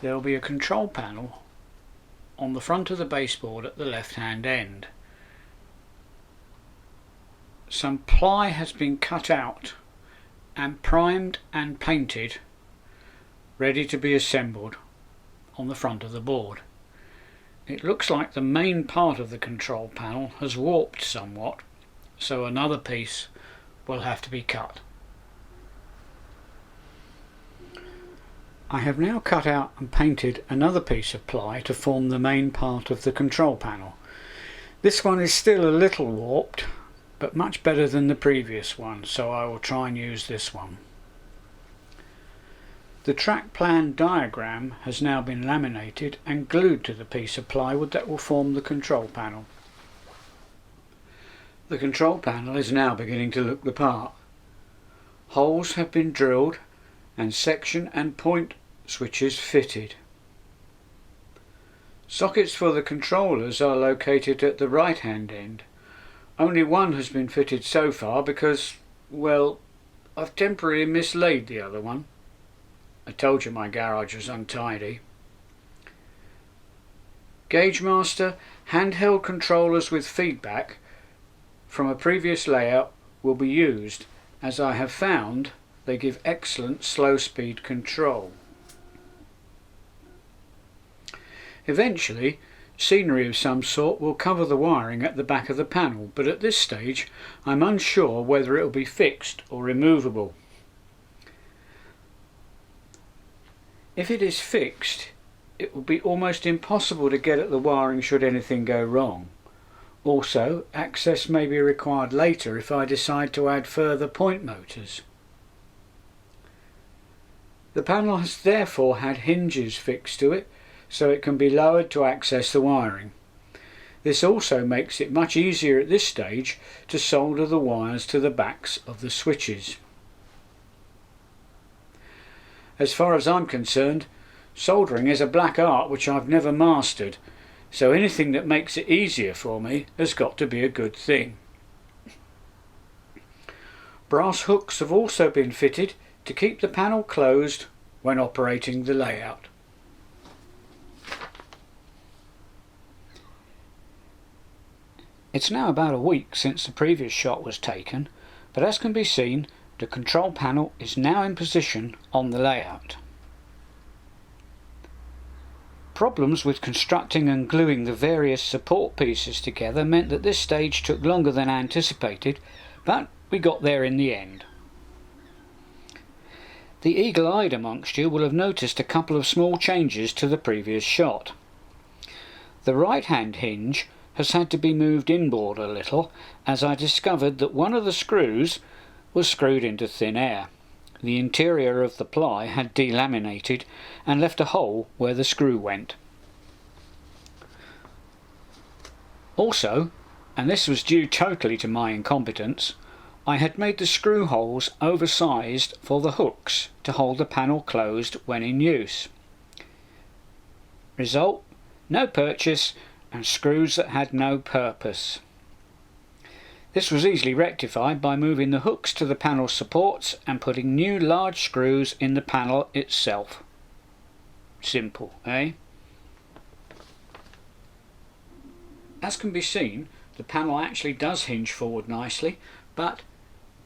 there will be a control panel on the front of the baseboard at the left hand end. Some ply has been cut out and primed and painted, ready to be assembled on the front of the board. It looks like the main part of the control panel has warped somewhat, so another piece will have to be cut. I have now cut out and painted another piece of ply to form the main part of the control panel. This one is still a little warped, but much better than the previous one, so I will try and use this one. The track plan diagram has now been laminated and glued to the piece of plywood that will form the control panel. The control panel is now beginning to look the part. Holes have been drilled and section and point switches fitted. Sockets for the controllers are located at the right hand end. Only one has been fitted so far because, well, I've temporarily mislaid the other one. I told you my garage was untidy. Gauge Master handheld controllers with feedback from a previous layout will be used, as I have found they give excellent slow speed control. Eventually, scenery of some sort will cover the wiring at the back of the panel, but at this stage I'm unsure whether it will be fixed or removable. If it is fixed, it will be almost impossible to get at the wiring should anything go wrong. Also, access may be required later if I decide to add further point motors. The panel has therefore had hinges fixed to it, so it can be lowered to access the wiring. This also makes it much easier at this stage to solder the wires to the backs of the switches. As far as I'm concerned, soldering is a black art which I've never mastered, so anything that makes it easier for me has got to be a good thing. Brass hooks have also been fitted to keep the panel closed when operating the layout. It's now about a week since the previous shot was taken, but as can be seen, the control panel is now in position on the layout. Problems with constructing and gluing the various support pieces together meant that this stage took longer than anticipated, but we got there in the end. The eagle-eyed amongst you will have noticed a couple of small changes to the previous shot. The right-hand hinge has had to be moved inboard a little, as I discovered that one of the screws was screwed into thin air. The interior of the ply had delaminated and left a hole where the screw went. Also, and this was due totally to my incompetence, I had made the screw holes oversized for the hooks to hold the panel closed when in use. Result: no purchase and screws that had no purpose. This was easily rectified by moving the hooks to the panel supports and putting new large screws in the panel itself. Simple, eh? As can be seen, the panel actually does hinge forward nicely, but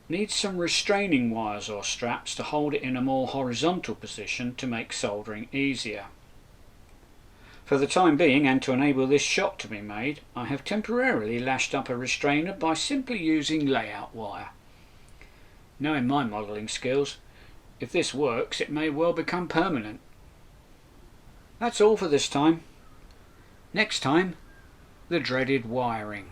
needs some restraining wires or straps to hold it in a more horizontal position to make soldering easier. For the time being, and to enable this shot to be made, I have temporarily lashed up a restrainer by simply using layout wire. Knowing my modelling skills, if this works it may well become permanent. That's all for this time. Next time, the dreaded wiring.